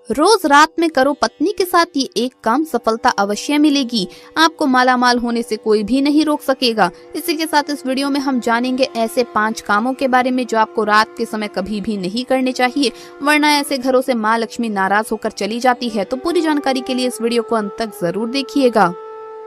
रोज रात में करो पत्नी के साथ ये एक काम, सफलता अवश्य मिलेगी। आपको मालामाल होने से कोई भी नहीं रोक सकेगा। इसी के साथ इस वीडियो में हम जानेंगे ऐसे 5 कामों के बारे में जो आपको रात के समय कभी भी नहीं करने चाहिए, वरना ऐसे घरों से माँ लक्ष्मी नाराज होकर चली जाती है। तो पूरी जानकारी के लिए इस वीडियो को अंत तक जरूर देखिएगा।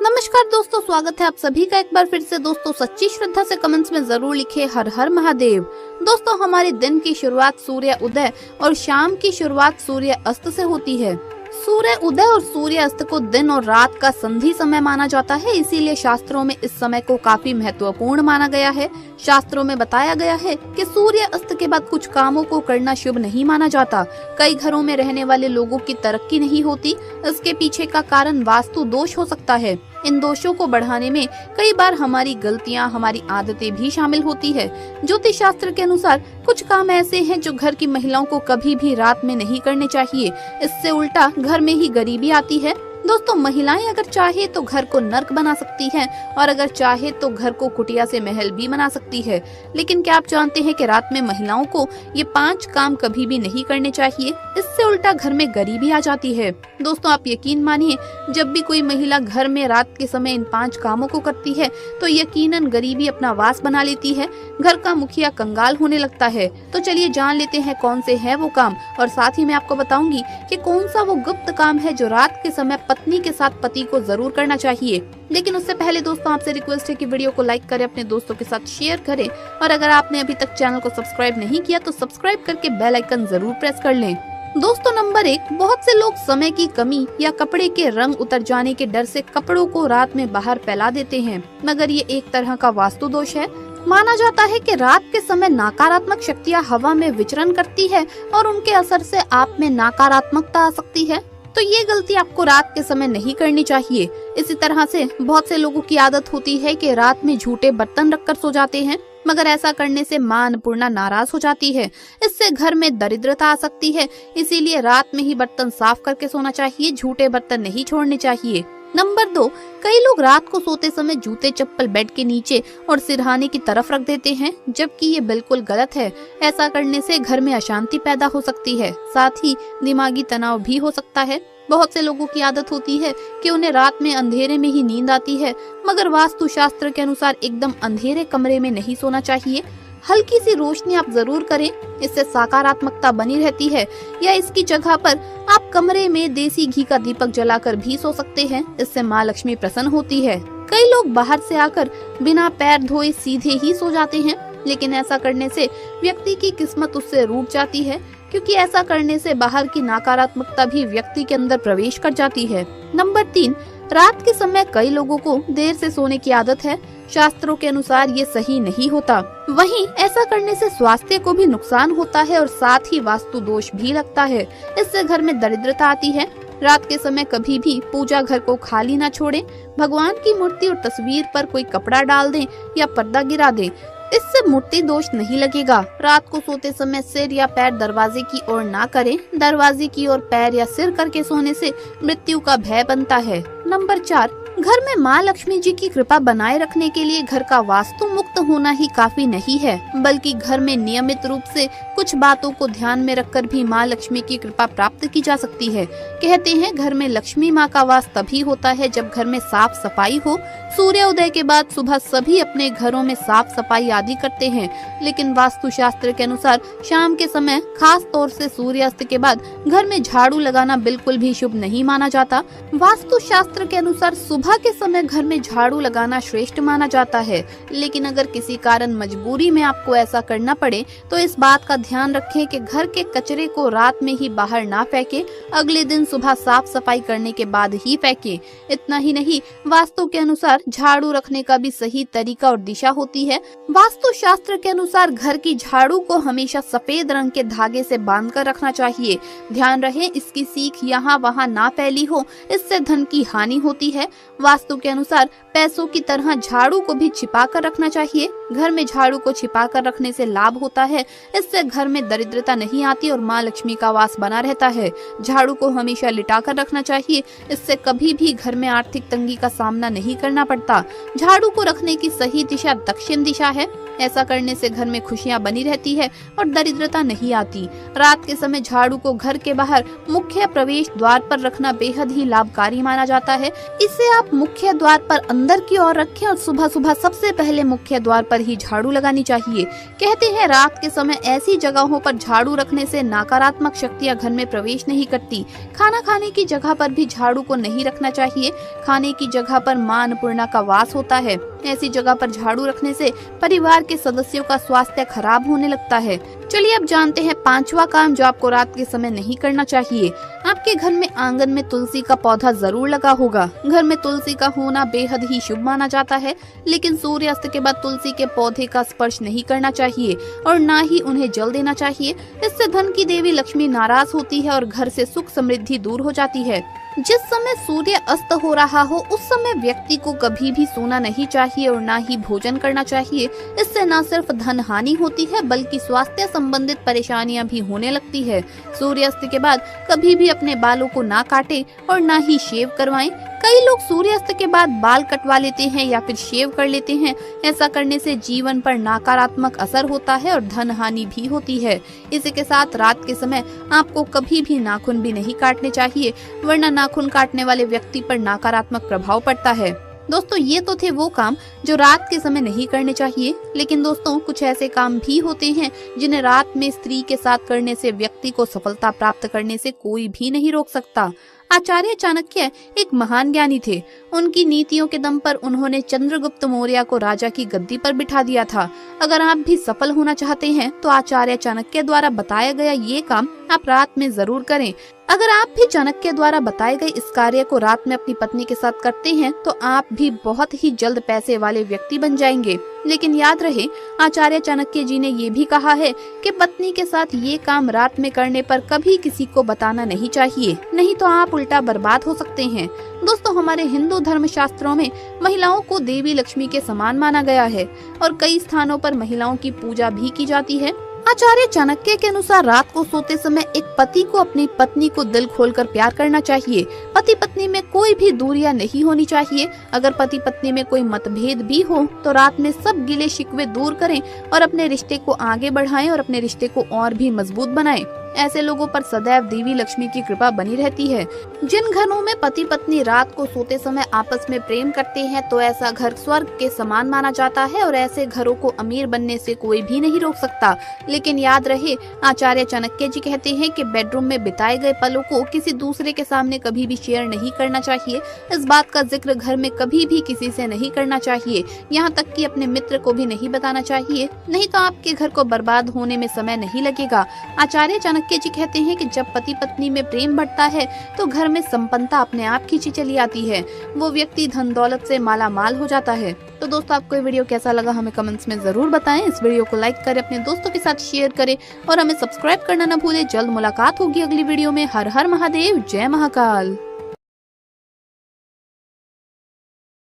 नमस्कार दोस्तों, स्वागत है आप सभी का एक बार फिर से। दोस्तों सच्ची श्रद्धा से कमेंट्स में जरूर लिखे हर हर महादेव। दोस्तों हमारे दिन की शुरुआत सूर्य उदय और शाम की शुरुआत सूर्य अस्त से होती है। सूर्य उदय और सूर्य अस्त को दिन और रात का संधि समय माना जाता है, इसीलिए शास्त्रों में इस समय को काफी महत्वपूर्ण माना गया है। शास्त्रों में बताया गया है कि सूर्य अस्त के बाद कुछ कामों को करना शुभ नहीं माना जाता। कई घरों में रहने वाले लोगों की तरक्की नहीं होती। इसके पीछे का कारण वास्तु दोष हो सकता है। इन दोषों को बढ़ाने में कई बार हमारी गलतियां, हमारी आदतें भी शामिल होती है। ज्योतिष शास्त्र के अनुसार कुछ काम ऐसे हैं जो घर की महिलाओं को कभी भी रात में नहीं करने चाहिए। इससे उल्टा घर में ही गरीबी आती है। दोस्तों महिलाएं अगर चाहे तो घर को नर्क बना सकती हैं और अगर चाहे तो घर को कुटिया से महल भी बना सकती है। लेकिन क्या आप जानते हैं कि रात में महिलाओं को ये 5 काम कभी भी नहीं करने चाहिए। इससे उल्टा घर में गरीबी आ जाती है। दोस्तों आप यकीन मानिए, जब भी कोई महिला घर में रात के समय इन 5 कामों को करती है तो यकीनन गरीबी अपना वास बना लेती है। घर का मुखिया कंगाल होने लगता है। तो चलिए जान लेते हैं कौन से है वो काम, और साथ ही मैं आपको बताऊंगी कि कौन सा वो गुप्त काम है जो रात के समय पत्नी के साथ पति को जरूर करना चाहिए। लेकिन उससे पहले दोस्तों आपसे रिक्वेस्ट है कि वीडियो को लाइक करें, अपने दोस्तों के साथ शेयर करें, और अगर आपने अभी तक चैनल को सब्सक्राइब नहीं किया तो सब्सक्राइब करके बेल आइकन जरूर प्रेस कर लें। दोस्तों नंबर 1, बहुत से लोग समय की कमी या कपड़े के रंग उतर जाने के डर से कपड़ों को रात में बाहर फैला देते हैं, मगर ये एक तरह का वास्तु दोष है। माना जाता है कि रात के समय नकारात्मक शक्तियां हवा में विचरण करती है और उनके असर से आप में नकारात्मकता आ सकती है। तो ये गलती आपको रात के समय नहीं करनी चाहिए। इसी तरह से बहुत से लोगों की आदत होती है कि रात में झूठे बर्तन रखकर सो जाते हैं, मगर ऐसा करने से मां अन्नपूर्णा नाराज हो जाती है। इससे घर में दरिद्रता आ सकती है। इसीलिए रात में ही बर्तन साफ करके सोना चाहिए, झूठे बर्तन नहीं छोड़ने चाहिए। नंबर 2, कई लोग रात को सोते समय जूते चप्पल बेड के नीचे और सिरहाने की तरफ रख देते हैं, जबकि ये बिल्कुल गलत है। ऐसा करने से घर में अशांति पैदा हो सकती है, साथ ही दिमागी तनाव भी हो सकता है। बहुत से लोगों की आदत होती है कि उन्हें रात में अंधेरे में ही नींद आती है, मगर वास्तु शास्त्र के अनुसार एकदम अंधेरे कमरे में नहीं सोना चाहिए। हल्की सी रोशनी आप जरूर करें, इससे सकारात्मकता बनी रहती है। या इसकी जगह पर आप कमरे में देसी घी का दीपक जलाकर भी सो सकते हैं। इससे माँ लक्ष्मी प्रसन्न होती है। कई लोग बाहर से आकर बिना पैर धोए सीधे ही सो जाते हैं, लेकिन ऐसा करने से व्यक्ति की किस्मत उससे रूठ जाती है, क्योंकि ऐसा करने से बाहर की नकारात्मकता भी व्यक्ति के अंदर प्रवेश कर जाती है। नंबर 3, रात के समय कई लोगों को देर से सोने की आदत है। शास्त्रों के अनुसार ये सही नहीं होता। वहीं ऐसा करने से स्वास्थ्य को भी नुकसान होता है और साथ ही वास्तु दोष भी लगता है। इससे घर में दरिद्रता आती है। रात के समय कभी भी पूजा घर को खाली ना छोड़ें। भगवान की मूर्ति और तस्वीर पर कोई कपड़ा डाल दें या पर्दा गिरा दें, इससे मूर्ति दोष नहीं लगेगा। रात को सोते समय सिर या पैर दरवाजे की ओर ना करें। दरवाजे की ओर पैर या सिर करके सोने से मृत्यु का भय बनता है। नंबर 4, घर में माँ लक्ष्मी जी की कृपा बनाए रखने के लिए घर का वास्तु मुक्त होना ही काफी नहीं है, बल्कि घर में नियमित रूप से कुछ बातों को ध्यान में रखकर भी माँ लक्ष्मी की कृपा प्राप्त की जा सकती है। कहते हैं घर में लक्ष्मी माँ का वास तभी होता है जब घर में साफ सफाई हो। सूर्योदय के बाद सुबह सभी अपने घरों में साफ सफाई आदि करते हैं, लेकिन वास्तु शास्त्र के अनुसार शाम के समय, खास तौर से सूर्यास्त के बाद घर में झाड़ू लगाना बिल्कुल भी शुभ नहीं माना जाता। वास्तु शास्त्र के अनुसार सुबह के समय घर में झाड़ू लगाना श्रेष्ठ माना जाता है, लेकिन अगर किसी कारण मजबूरी में आपको ऐसा करना पड़े तो इस बात का ध्यान रखें कि घर के कचरे को रात में ही बाहर ना फेंकें, अगले दिन सुबह साफ सफाई करने के बाद ही फेंकें। इतना ही नहीं, वास्तु के अनुसार झाड़ू रखने का भी सही तरीका और दिशा होती है। वास्तु शास्त्र के अनुसार घर की झाड़ू को हमेशा सफेद रंग के धागे से बांधकर रखना चाहिए। ध्यान रहे इसकी सीख यहाँ वहाँ ना फैली हो, इससे धन की हानि होती है। वास्तु के अनुसार पैसों की तरह झाड़ू को भी छिपा कर रखना चाहिए। घर में झाड़ू को छिपा कर रखने से लाभ होता है। इससे घर में दरिद्रता नहीं आती और माँ लक्ष्मी का वास बना रहता है। झाड़ू को हमेशा लिटा कर रखना चाहिए, इससे कभी भी घर में आर्थिक तंगी का सामना नहीं करना पड़ता। झाड़ू को रखने की सही दिशा दक्षिण दिशा है। ऐसा करने से घर में खुशियां बनी रहती है और दरिद्रता नहीं आती। रात के समय झाड़ू को घर के बाहर मुख्य प्रवेश द्वार पर रखना बेहद ही लाभकारी माना जाता है। इसे आप मुख्य द्वार पर अंदर की ओर रखें और सुबह सुबह सबसे पहले मुख्य द्वार पर ही झाड़ू लगानी चाहिए। कहते हैं रात के समय ऐसी जगहों पर झाड़ू रखने से नकारात्मक शक्तियां घर में प्रवेश नहीं करती। खाना खाने की जगह पर भी झाड़ू को नहीं रखना चाहिए। खाने की जगह पर मां अन्नपूर्णा का वास होता है। ऐसी जगह पर झाड़ू रखने से परिवार के सदस्यों का स्वास्थ्य खराब होने लगता है। चलिए अब जानते हैं पांचवा काम जो आपको रात के समय नहीं करना चाहिए। आपके घर में आंगन में तुलसी का पौधा जरूर लगा होगा। घर में तुलसी का होना बेहद ही शुभ माना जाता है, लेकिन सूर्यास्त के बाद तुलसी के पौधे का स्पर्श नहीं करना चाहिए और ना ही उन्हें जल देना चाहिए। इससे धन की देवी लक्ष्मी नाराज होती है और घर से सुख समृद्धि दूर हो जाती है। जिस समय सूर्य अस्त हो रहा हो उस समय व्यक्ति को कभी भी सोना नहीं चाहिए और ना ही भोजन करना चाहिए। इससे न सिर्फ धन हानि होती है बल्कि स्वास्थ्य संबंधित परेशानियां भी होने लगती है। सूर्यास्त के बाद कभी भी अपने बालों को ना काटें और ना ही शेव करवाएं। कई लोग सूर्यास्त के बाद बाल कटवा लेते हैं या फिर शेव कर लेते हैं। ऐसा करने से जीवन पर नकारात्मक असर होता है और धन हानि भी होती है। इसी के साथ रात के समय आपको कभी भी नाखून भी नहीं काटने चाहिए, वरना नाखून काटने वाले व्यक्ति पर नकारात्मक प्रभाव पड़ता है। दोस्तों ये तो थे वो काम जो रात के समय नहीं करने चाहिए, लेकिन दोस्तों कुछ ऐसे काम भी होते हैं जिन्हें रात में स्त्री के साथ करने से व्यक्ति को सफलता प्राप्त करने से कोई भी नहीं रोक सकता। आचार्य चाणक्य एक महान ज्ञानी थे। उनकी नीतियों के दम पर उन्होंने चंद्रगुप्त मौर्य को राजा की गद्दी पर बिठा दिया था। अगर आप भी सफल होना चाहते हैं तो आचार्य चाणक्य द्वारा बताया गया ये काम आप रात में जरूर करें। अगर आप भी चाणक्य द्वारा बताए गए इस कार्य को रात में अपनी पत्नी के साथ करते हैं तो आप भी बहुत ही जल्द पैसे वाले व्यक्ति बन जाएंगे। लेकिन याद रहे, आचार्य चाणक्य जी ने ये भी कहा है कि पत्नी के साथ ये काम रात में करने पर कभी किसी को बताना नहीं चाहिए, नहीं तो आप उल्टा बर्बाद हो सकते हैं। दोस्तों हमारे हिंदू धर्म शास्त्रों में महिलाओं को देवी लक्ष्मी के समान माना गया है और कई स्थानों पर महिलाओं की पूजा भी की जाती है। आचार्य चाणक्य के अनुसार रात को सोते समय एक पति को अपनी पत्नी को दिल खोलकर प्यार करना चाहिए। पति पत्नी में कोई भी दूरियां नहीं होनी चाहिए। अगर पति पत्नी में कोई मतभेद भी हो तो रात में सब गिले शिकवे दूर करें और अपने रिश्ते को आगे बढ़ाएं और अपने रिश्ते को और भी मजबूत बनाएं। ऐसे लोगों पर सदैव देवी लक्ष्मी की कृपा बनी रहती है। जिन घरों में पति पत्नी रात को सोते समय आपस में प्रेम करते हैं तो ऐसा घर स्वर्ग के समान माना जाता है और ऐसे घरों को अमीर बनने से कोई भी नहीं रोक सकता। लेकिन याद रहे, आचार्य चाणक्य जी कहते हैं कि बेडरूम में बिताए गए पलों को किसी दूसरे के सामने कभी भी शेयर नहीं करना चाहिए। इस बात का जिक्र घर में कभी भी किसी से नहीं करना चाहिए, यहाँ तक कि अपने मित्र को भी नहीं बताना चाहिए, नहीं तो आपके घर को बर्बाद होने में समय नहीं लगेगा। आचार्य चाणक्य जी कहते हैं कि जब पति पत्नी में प्रेम बढ़ता है तो घर में संपन्नता अपने आप खींची चली आती है। वो व्यक्ति धन दौलत से माला माल हो जाता है। तो दोस्तों आपको ये वीडियो कैसा लगा हमें कमेंट्स में जरूर बताएं। इस वीडियो को लाइक करें, अपने दोस्तों के साथ शेयर करें और हमें सब्सक्राइब करना न भूलें। जल्द मुलाकात होगी अगली वीडियो में। हर हर महादेव, जय महाकाल।